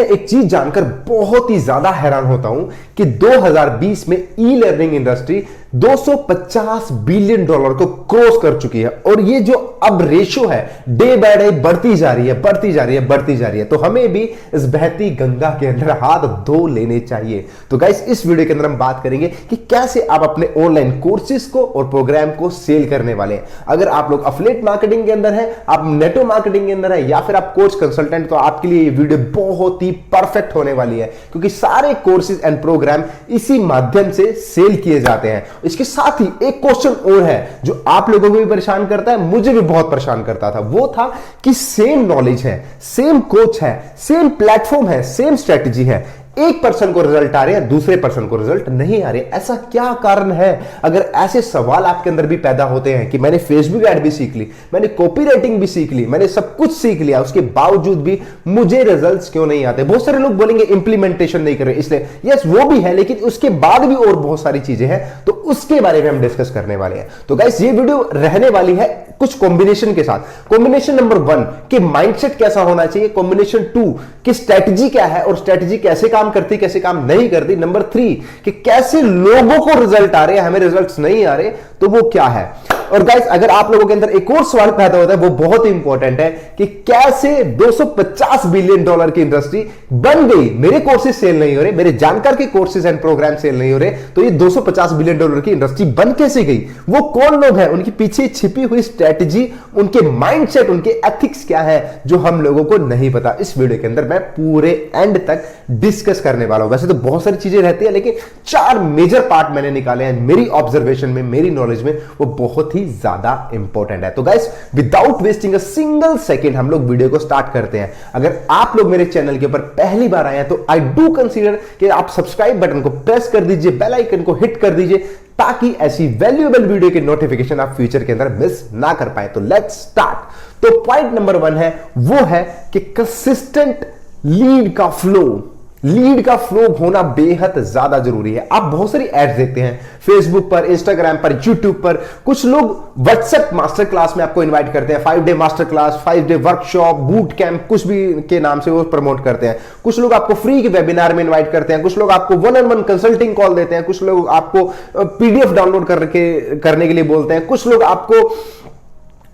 एक चीज जानकर बहुत ही ज्यादा हैरान होता हूं कि 2020 में e learning industry 250 billion dollar को क्रॉस कर चुकी है और ये जो अब रेशो है डे बाय डे बढ़ती जा रही है, बढ़ती जा रही है, बढ़ती जा रही है। तो हमें भी इस बहती गंगा के अंदर हाथ धो लेने चाहिए। तो गाइस, इस वीडियो के अंदर हम बात करेंगे कि कैसे आप अपने ऑनलाइन कोर्सेज को और प्रोग्राम को सेल करने वाले हैं। अगर आप लोग अफिलिएट मार्केटिंग के अंदर है, आप नेटवर्क मार्केटिंग के अंदर है, या फिर आप कोच कंसल्टेंट, तो आपके लिए ये वीडियो बहुत ही परफेक्ट होने वाली है, क्योंकि सारे कोर्सेज एंड प्रोग्राम इसी माध्यम से सेल किए जाते हैं। इसके साथ ही एक क्वेश्चन और है जो आप लोगों को भी परेशान करता है, मुझे भी बहुत परेशान करता था। वो था कि सेम नॉलेज है, सेम कोच है, सेम प्लेटफॉर्म है, सेम स्ट्रेटजी है, एक पर्सन को रिजल्ट आ रहे हैं, दूसरे पर्सन को रिजल्ट नहीं आ रहे। ऐसा क्या कारण है? अगर ऐसे सवाल आपके अंदर भी पैदा होते हैं कि मैंने फेसबुक ऐड भी सीख ली, मैंने कॉपीराइटिंग भी सीख ली, मैंने सब कुछ सीख लिया, उसके बावजूद भी मुझे रिजल्ट्स क्यों नहीं आते? बहुत सारे लोग बोलेंगे इंप्लीमेंटेशन नहीं कर रहे इसलिए। यस, वो भी है, लेकिन उसके बाद भी और बहुत सारी चीजें हैं, तो उसके बारे में हम डिस्कस करने वाले हैं। तो गाइस, ये वीडियो रहने वाली है कुछ कॉम्बिनेशन के साथ। कॉम्बिनेशन नंबर 1 कि माइंडसेट कैसा होना चाहिए, कॉम्बिनेशन 2 कि स्ट्रेटजी क्या है और स्ट्रेटजी कैसे काम करती, कैसे काम नहीं करती, नंबर 3 कि कैसे लोगों को रिजल्ट आ रहे हैं, हमें रिजल्ट्स नहीं आ रहे, तो वो क्या है। और गाइस, अगर आप लोगों के अंदर एक और सवाल पैदा होता है, वो बहुत ही इंपॉर्टेंट है कि कैसे 250 बिलियन डॉलर की इंडस्ट्री बन गई। मेरे कोर्सेज सेल नहीं हो रहे, मेरे जानकार के कोर्सेज एंड प्रोग्राम सेल नहीं हो रहे, तो ये 250 बिलियन डॉलर की इंडस्ट्री बन कैसे गई? वो कौन लोग हैं, उनकी पीछे छिपी हुई स्ट्रेटजी, उनके माइंडसेट, उनके एथिक्स क्या है, जो हम लोगों को नहीं पता। इस वीडियो के अंदर मैं पूरे एंड तक डिस्कस करने वाला हूं। वैसे तो बहुत सारी चीजें रहती है, लेकिन 4 मेजर पार्ट मैंने निकाले हैं मेरी ऑब्जर्वेशन में, मेरी नॉलेज में, वो बहुत ही ज्यादा इंपॉर्टेंट है। तो guys, without wasting a single second हम लोग वीडियो को स्टार्ट करते हैं। अगर आप लोग मेरे चैनल के ऊपर पहली बार आए हैं तो आई डू कंसीडर कि आप सब्सक्राइब बटन को प्रेस कर दीजिए, बेल आइकन को हिट कर दीजिए, ताकि ऐसी वैल्यूएबल वीडियो के नोटिफिकेशन आप फ्यूचर के अंदर मिस ना कर पाए। तो लेट्स स्टार्ट। तो पॉइंट नंबर 1 है, वो है कि कंसिस्टेंट लीड का फ्लो होना बेहद ज्यादा जरूरी है। आप बहुत सारी एड्स देखते हैं फेसबुक पर, इंस्टाग्राम पर, यूट्यूब पर। कुछ लोग व्हाट्सएप मास्टर क्लास में आपको इनवाइट करते हैं, 5 day master class, 5 day workshop, boot camp, कुछ भी के नाम से वो प्रमोट करते हैं। कुछ लोग आपको फ्री के वेबिनार में इनवाइट करते हैं, कुछ लोग आपको 1-on-1 कंसल्टिंग कॉल देते हैं, कुछ लोग आपको पीडीएफ डाउनलोड करने के लिए बोलते हैं, कुछ लोग आपको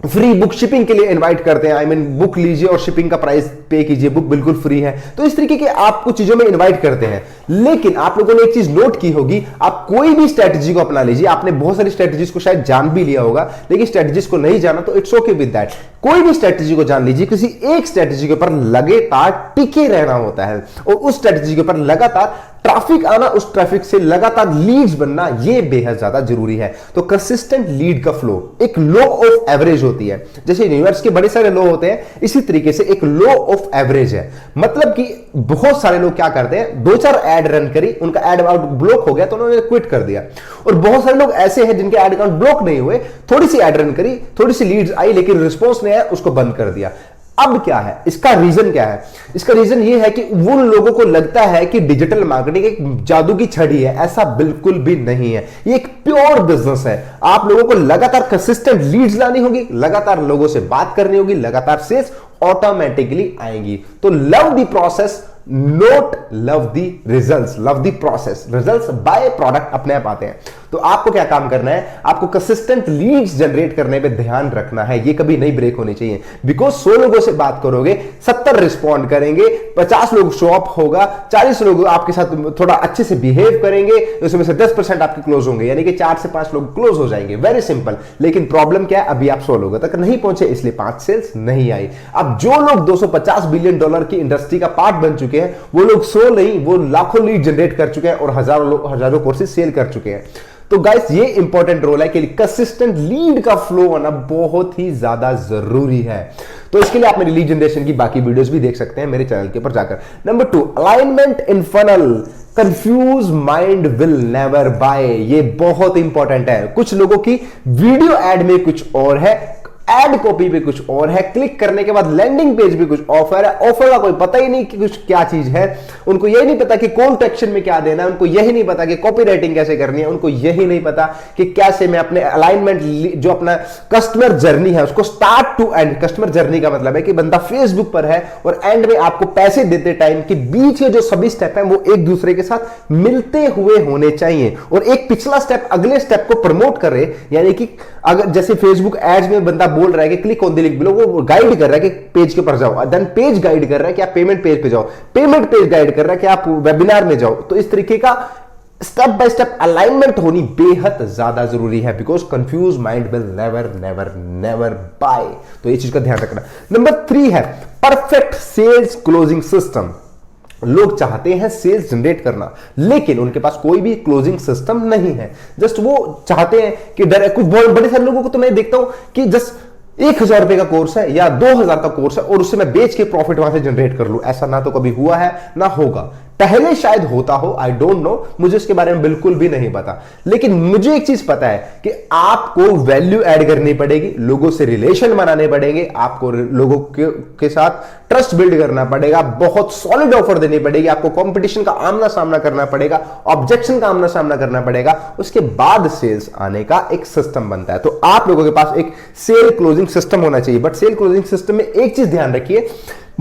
फ्री बुक शिपिंग के लिए इनवाइट करते हैं। बुक लीजिए और शिपिंग का प्राइस पे कीजिए, बुक बिल्कुल फ्री है। तो इस तरीके के आपको चीजों में इनवाइट करते हैं। लेकिन आप लोगों ने एक चीज नोट की होगी, आप कोई भी स्ट्रेटजी को अपना लीजिए, आपने बहुत सारी स्ट्रेटजीज को शायद जान भी लिया होगा, लेकिन स्ट्रेटजीज को नहीं जाना तो इट्स ओके विद दैट। कोई भी स्ट्रेटजी को जान लीजिए, किसी एक स्ट्रेटजी के ऊपर लगातार टिके रहना होता है और उस स्ट्रेटजी के ऊपर लगातार ट्रैफिक आना, उस ट्रैफिक से लगातार लीड्स बनना, यह बेहद ज्यादा जरूरी है। तो कंसिस्टेंट लीड का फ्लो एक लॉ ऑफ एवरेज होती है। जैसे यूनिवर्स के बड़े सारे लॉ होते हैं, इसी तरीके से एक लॉ ऑफ एवरेज है। मतलब कि बहुत सारे लोग क्या करते हैं, 2-4 एड रन करी, उनका एड अकाउंट ब्लॉक हो गया तो उन्होंने क्विट कर दिया। और बहुत सारे लोग ऐसे हैं जिनके एड अकाउंट ब्लॉक नहीं हुए, थोड़ी सी एड रन करी, थोड़ी सी लीड्स आई, लेकिन रिस्पॉन्स नहीं आया, उसको बंद कर दिया। अब क्या है इसका रीजन? क्या है इसका रीजन? ये है कि उन लोगों को लगता है कि डिजिटल मार्केटिंग एक जादू की छड़ी है। ऐसा बिल्कुल भी नहीं है। ये एक प्योर बिजनेस है। आप लोगों को लगातार कंसिस्टेंट लीड्स लानी होगी, लगातार लोगों से बात करनी होगी, लगातार सेल्स ऑटोमेटिकली आएंगी। तो love the process, note love the results, love the process. Results by product अपने आप आते हैं। तो आपको क्या काम करना है? आपको कंसिस्टेंट लीड्स जनरेट करने पे ध्यान रखना है। ये कभी नहीं ब्रेक होनी चाहिए। बिकॉज 100 लोगों से बात करोगे, 70 रिस्पॉन्ड करेंगे, 50 लोग शो अप होगा, 40 लोग आपके साथ थोड़ा अच्छे से बिहेव करेंगे, उसमें से 10% आपके क्लोज होंगे, यानी कि 4 से 5 लोग क्लोज हो जाएंगे। Very simple. लेकिन प्रॉब्लम क्या है? अभी आप 100 लोगों तक नहीं पहुंचे, इसलिए 5 सेल्स नहीं आई। अब जो लोग 250 बिलियन डॉलर की इंडस्ट्री का पार्ट बन चुके हैं, वो लोग 100 नहीं, वो लाखों लीड जनरेट कर चुके हैं और हजारों कोर्सेज सेल कर चुके हैं। तो गाइस, ये इंपॉर्टेंट रोल है कि कंसिस्टेंट लीड का फ्लो होना बहुत ही ज्यादा जरूरी है। तो इसके लिए आप मेरी लीड जनरेशन की बाकी वीडियोस भी देख सकते हैं मेरे चैनल के ऊपर जाकर। Number 2, alignment in funnel. Confuse mind will never buy. ये बहुत इंपॉर्टेंट है। कुछ लोगों की वीडियो एड में कुछ और है, एड कॉपी पे कुछ और है, क्लिक करने के बाद लैंडिंग पेज पे कुछ ऑफर है, ऑफर का कोई पता ही नहीं कि कुछ क्या चीज है, उनको यही नहीं पता कि कॉल टू एक्शन में क्या देना है, उनको यही नहीं पता कि कॉपी राइटिंग कैसे करनी है, उनको यही नहीं पता कि कैसे मैं अपने अलाइनमेंट जो अपना कस्टमर जर्नी है उसको start to end, customer journey का मतलब है कि बंदा फेसबुक पर है और एंड में आपको पैसे देते टाइम के बीच के जो सभी स्टेप हैं वो एक दूसरे के साथ मिलते हुए होने चाहिए, और एक पिछला स्टेप अगले स्टेप को प्रमोट करे। यानी कि अगर जैसे फेसबुक एड्स में बंदा बोल रहा है कि click on the link below, वो गाइड कर रहा है कि पेज के ऊपर जाओ, देन पेज गाइड कर रहा है कि आप पेमेंट पेज पे जाओ, पेमेंट पेज गाइड कर रहा है कि आप वेबिनार में जाओ। तो इस तरीके का स्टेप बाय स्टेप अलाइनमेंट होनी बेहद ज्यादा जरूरी है, because confuse mind will never never never buy. तो ये चीज का ध्यान रखना। नंबर 3 है परफेक्ट सेल्स क्लोजिंग सिस्टम। लोग चाहते हैं सेल्स जनरेट करना, लेकिन उनके पास कोई भी क्लोजिंग सिस्टम नहीं है। जस्ट वो चाहते हैं कि डायरेक्ट, कुछ बहुत बड़े सारे लोगों को तो मैं देखता हूं कि जस्ट 1000 रुपए का कोर्स है या 2000 का कोर्स है और उससे मैं बेच के प्रॉफिट वहां से जनरेट कर लूं। ऐसा ना तो कभी हुआ है ना होगा, पहले शायद होता हो, आई डोंट नो, मुझे इसके बारे में बिल्कुल भी नहीं पता। लेकिन मुझे एक चीज पता है कि आपको वैल्यू ऐड करनी पड़ेगी, लोगों से रिलेशन बनाने पड़ेंगे, आपको लोगों के साथ ट्रस्ट बिल्ड करना पड़ेगा, बहुत सॉलिड ऑफर देनी पड़ेगी, आपको कंपटीशन का आमना सामना करना पड़ेगा, ऑब्जेक्शन का आमना सामना करना पड़ेगा, उसके बाद सेल्स आने का एक सिस्टम बनता है। तो आप लोगों के पास एक सेल क्लोजिंग सिस्टम होना चाहिए। बट सेल क्लोजिंग सिस्टम में एक चीज ध्यान रखिए,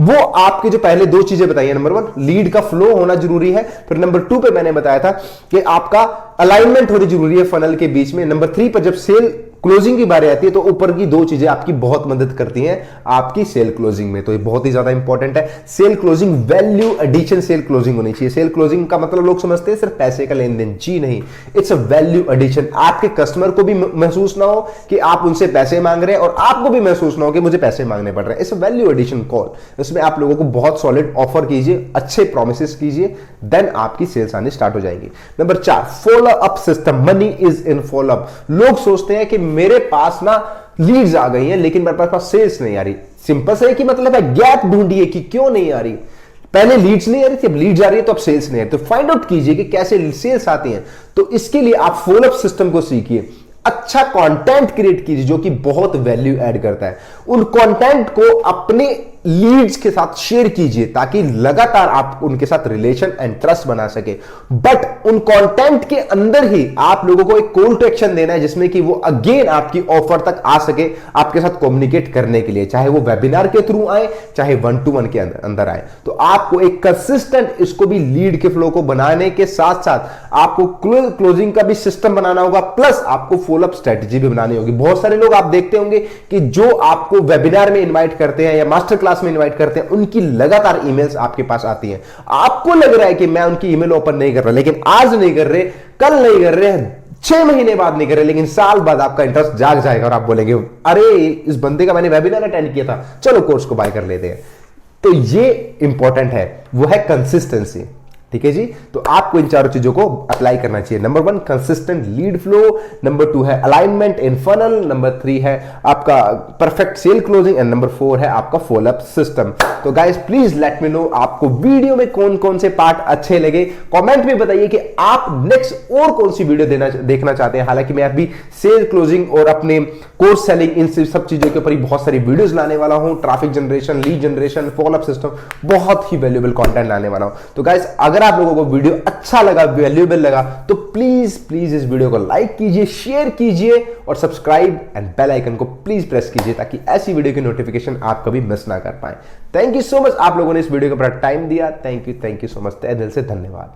वो आपके जो पहले 2 चीजें बताई है, नंबर 1 लीड का फ्लो होना जरूरी है, फिर नंबर 2 पे मैंने बताया था कि आपका अलाइनमेंट होनी जरूरी है फनल के बीच में। नंबर 3 पर जब सेल क्लोजिंग की बारी आती है तो ऊपर की 2 चीजें आपकी बहुत मदद करती हैं आपकी सेल क्लोजिंग में। तो ये बहुत ही ज्यादा इंपॉर्टेंट है। Sale closing value addition sale closing होनी चाहिए। सेल क्लोजिंग का मतलब लोग समझते हैं सिर्फ पैसे का लेन देन, जी नहीं, इट्स अ वैल्यू एडिशन। आपके कस्टमर को भी महसूस ना हो कि आप उनसे पैसे मांग रहे हैं और आपको भी महसूस ना हो कि मुझे पैसे मांगने पड़ रहे हैं। It's a value addition call. इसमें आप लोगों को बहुत सॉलिड ऑफर कीजिए, अच्छे प्रोमिसेस कीजिए, देन आपकी सेल्स आनी स्टार्ट हो जाएंगी। Number 4 follow up system. Money is in follow up. लोग सोचते हैं कि मेरे पास ना लीड्स आ गई हैं लेकिन मेरे पास सेल्स नहीं आ रही। सिंपल से कि मतलब है गैप ढूंढिए कि क्यों नहीं आ रही। पहले लीड्स नहीं आ रही थी, अब लीड्स आ रही है तो अब सेल्स नहीं आ रही। तो फाइंड आउट कीजिए कि कैसे सेल्स आती हैं। तो इसके लिए आप फॉलो अप सिस्टम को सीखिए, अच्छा कंटेंट क्रिएट कीजिए जो कि बहुत वैल्यू ऐड करता है। उन कंटेंट को अपने लीड्स के साथ शेयर कीजिए ताकि लगातार आप उनके साथ रिलेशन एंड ट्रस्ट बना सके। बट उन कंटेंट के अंदर ही आप लोगों को एक कॉल टू एक्शन देना है जिसमें कि वो अगेन आपकी ऑफर तक आ सके, आपके साथ कम्युनिकेट करने के लिए, चाहे वो वेबिनार के थ्रू आए चाहे 1-to-1 के अंदर आए। तो आपको एक कंसिस्टेंट इसको भी लीड के फ्लो को बनाने के साथ साथ आपको क्लोजिंग का भी सिस्टम बनाना होगा, प्लस आपको फॉलो अप स्ट्रेटजी भी बनानी होगी। बहुत सारे लोग आप देखते होंगे कि जो आपको वेबिनार में इन्वाइट करते हैं या मास्टर क्लास में इनवाइट करते हैं, उनकी लगातार ईमेल्स आपके पास आती हैं। आपको लग रहा है कि मैं उनकी ईमेल ओपन नहीं कर रहा, लेकिन आज नहीं कर रहे, कल नहीं कर रहे, 6 महीने बाद नहीं कर रहे, लेकिन साल बाद आपका इंटरेस्ट जाग जाएगा और आप बोलेंगे अरे इस बंदे का मैंने वेबिनार अटेंड किया था, चलो कोर्स को बाय कर लेते हैं। तो ये इंपॉर्टेंट है, वो है कंसिस्टेंसी। ठीक है जी। तो आपको इन चारों चीजों को अप्लाई करना चाहिए। Number 1 consistent lead flow, number 2 है अलाइनमेंट इन फनल, नंबर 3 है आपका perfect sale closing and number 4 है आपका फॉलो अप सिस्टम। तो guys please let me know आपको वीडियो में कौन कौन से पार्ट अच्छे लगे। कमेंट में बताइए कि आप नेक्स्ट और कौन सी वीडियो देखना चाहते हैं। हालांकि मैं अभी सेल क्लोजिंग और अपने कोर्स सेलिंग इन सब चीजों के ऊपर ही बहुत सारी वीडियोस लाने वाला हूं। Traffic generation, lead generation, follow up system, बहुत ही वैल्यूएबल कंटेंट लाने वाला हूं। तो गाइस अगर आप लोगों को वीडियो अच्छा लगा, वैल्यूएबल लगा, तो प्लीज प्लीज इस वीडियो को लाइक कीजिए, शेयर कीजिए और सब्सक्राइब एंड बेल आइकन को प्लीज प्रेस कीजिए ताकि ऐसी वीडियो की नोटिफिकेशन आप कभी मिस ना कर पाए। थैंक यू सो मच आप लोगों ने इस वीडियो के ऊपर टाइम दिया। थैंक यू सो मच, तहे दिल से धन्यवाद।